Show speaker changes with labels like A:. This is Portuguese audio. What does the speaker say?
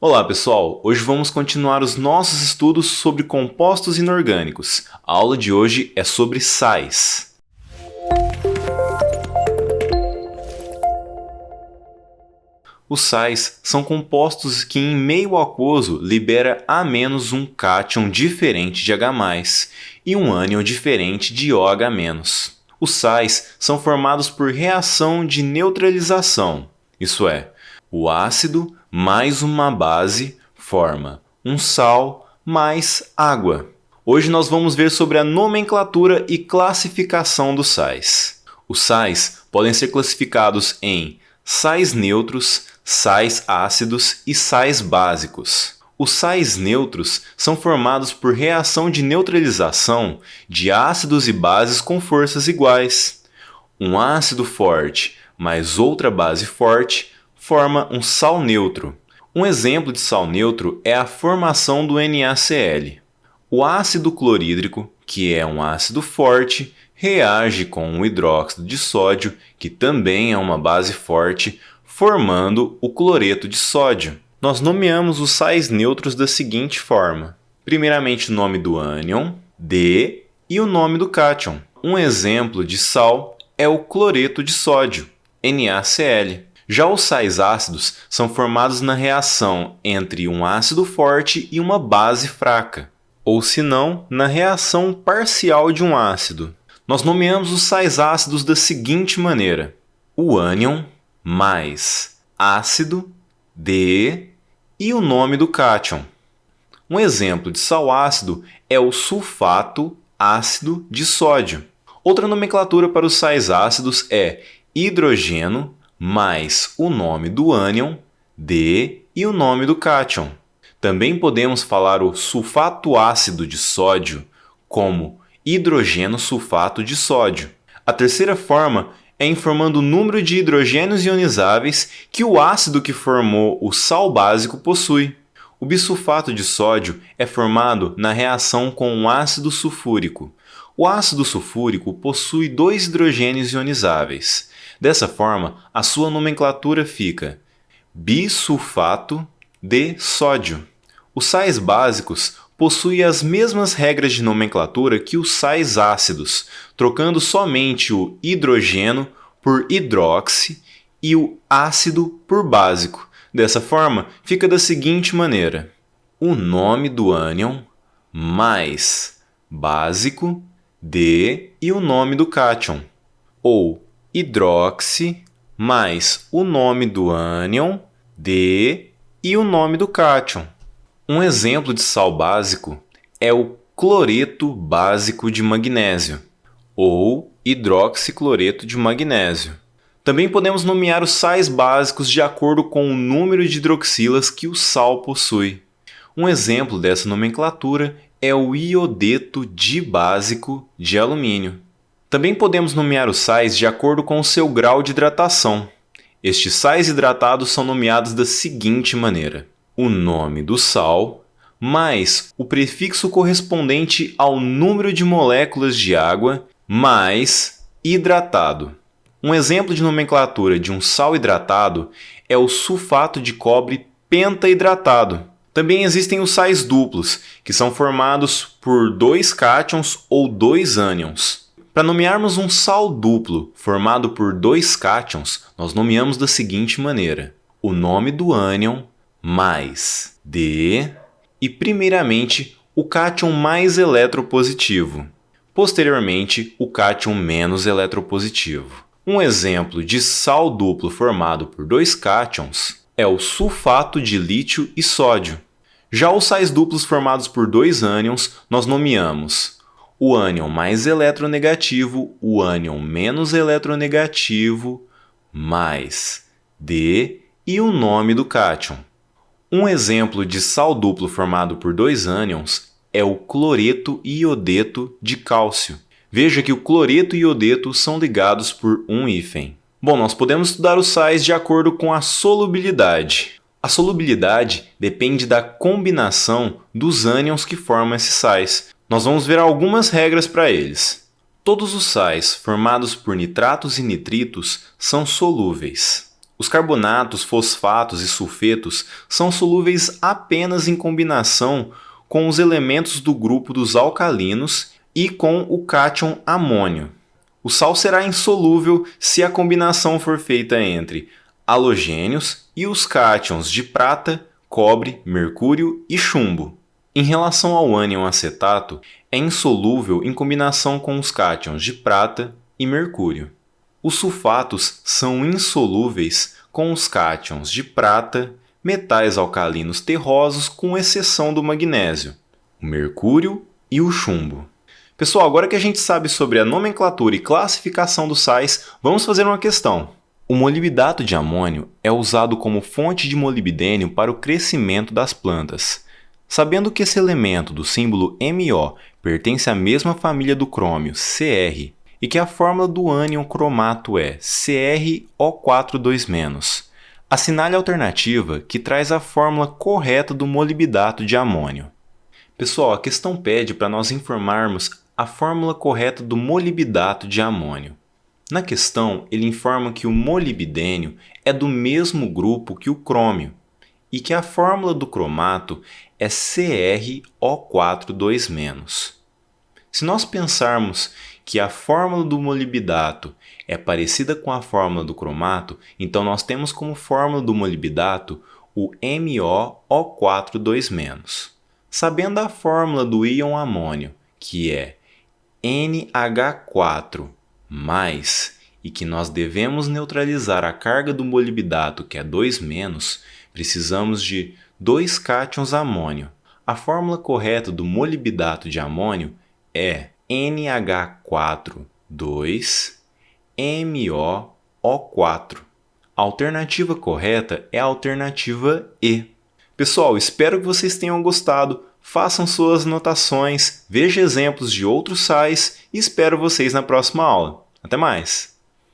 A: Olá pessoal, hoje vamos continuar os nossos estudos sobre compostos inorgânicos. A aula de hoje é sobre sais. Os sais são compostos que em meio aquoso libera a menos um cátion diferente de H+, e um ânion diferente de OH-. Os sais são formados por reação de neutralização, isso é, o ácido mais uma base forma um sal mais água. Hoje nós vamos ver sobre a nomenclatura e classificação dos sais. Os sais podem ser classificados em sais neutros, sais ácidos e sais básicos. Os sais neutros são formados por reação de neutralização de ácidos e bases com forças iguais. Um ácido forte mais outra base forte forma um sal neutro. Um exemplo de sal neutro é a formação do NaCl. O ácido clorídrico, que é um ácido forte, reage com o hidróxido de sódio, que também é uma base forte, formando o cloreto de sódio. Nós nomeamos os sais neutros da seguinte forma. Primeiramente o nome do ânion, D, e o nome do cátion. Um exemplo de sal é o cloreto de sódio, NaCl. Já os sais ácidos são formados na reação entre um ácido forte e uma base fraca, ou se não, na reação parcial de um ácido. Nós nomeamos os sais ácidos da seguinte maneira: o ânion mais ácido, De, e o nome do cátion. Um exemplo de sal ácido é o sulfato ácido de sódio. Outra nomenclatura para os sais ácidos é hidrogeno mais o nome do ânion, D, e o nome do cátion. Também podemos falar o sulfato ácido de sódio como hidrogeno sulfato de sódio. A terceira forma é informando o número de hidrogênios ionizáveis que o ácido que formou o sal básico possui. O bisulfato de sódio é formado na reação com um ácido sulfúrico. O ácido sulfúrico possui 2 hidrogênios ionizáveis. Dessa forma, a sua nomenclatura fica bisulfato de sódio. Os sais básicos possuem as mesmas regras de nomenclatura que os sais ácidos, trocando somente o hidrogeno por hidroxi e o ácido por básico. Dessa forma, fica da seguinte maneira: o nome do ânion mais básico, D, e o nome do cátion, ou hidroxi mais o nome do ânion, D, e o nome do cátion. Um exemplo de sal básico é o cloreto básico de magnésio, ou hidroxicloreto de magnésio. Também podemos nomear os sais básicos de acordo com o número de hidroxilas que o sal possui. Um exemplo dessa nomenclatura é o iodeto dibásico de alumínio. Também podemos nomear os sais de acordo com o seu grau de hidratação. Estes sais hidratados são nomeados da seguinte maneira: o nome do sal mais o prefixo correspondente ao número de moléculas de água mais hidratado. Um exemplo de nomenclatura de um sal hidratado é o sulfato de cobre pentaidratado. Também existem os sais duplos, que são formados por 2 cátions ou 2 ânions. Para nomearmos um sal duplo formado por 2 cátions, nós nomeamos da seguinte maneira: o nome do ânion mais D, e primeiramente o cátion mais eletropositivo, posteriormente o cátion menos eletropositivo. Um exemplo de sal duplo formado por 2 cátions é o sulfato de lítio e sódio. Já os sais duplos formados por 2 ânions, nós nomeamos o ânion mais eletronegativo, o ânion menos eletronegativo, mais D, e o nome do cátion. Um exemplo de sal duplo formado por 2 ânions é o cloreto e iodeto de cálcio. Veja que o cloreto e iodeto são ligados por um hífen. Bom, nós podemos estudar os sais de acordo com a solubilidade. A solubilidade depende da combinação dos ânions que formam esses sais. Nós vamos ver algumas regras para eles. Todos os sais formados por nitratos e nitritos são solúveis. Os carbonatos, fosfatos e sulfetos são solúveis apenas em combinação com os elementos do grupo dos alcalinos e com o cátion amônio. O sal será insolúvel se a combinação for feita entre halogênios e os cátions de prata, cobre, mercúrio e chumbo. Em relação ao ânion acetato, é insolúvel em combinação com os cátions de prata e mercúrio. Os sulfatos são insolúveis com os cátions de prata, metais alcalinos terrosos com exceção do magnésio, o mercúrio e o chumbo. Pessoal, agora que a gente sabe sobre a nomenclatura e classificação dos sais, vamos fazer uma questão. O molibdato de amônio é usado como fonte de molibdênio para o crescimento das plantas. Sabendo que esse elemento do símbolo MO pertence à mesma família do crômio, Cr, e que a fórmula do ânion cromato é CrO4 2-, assinale a alternativa que traz a fórmula correta do molibdato de amônio. Pessoal, a questão pede para nós informarmos a fórmula correta do molibdato de amônio. Na questão, ele informa que o molibdênio é do mesmo grupo que o crômio e que a fórmula do cromato é CrO4 2-. Se nós pensarmos que a fórmula do molibdato é parecida com a fórmula do cromato, então nós temos como fórmula do molibdato o MoO4 2-. Sabendo a fórmula do íon amônio, que é NH4+, e que nós devemos neutralizar a carga do molibdato, que é 2-, precisamos de 2 cátions amônio. A fórmula correta do molibdato de amônio é NH4+2MoO4. A alternativa correta é a alternativa E. Pessoal, espero que vocês tenham gostado. Façam suas anotações, vejam exemplos de outros sais e espero vocês na próxima aula. Até mais!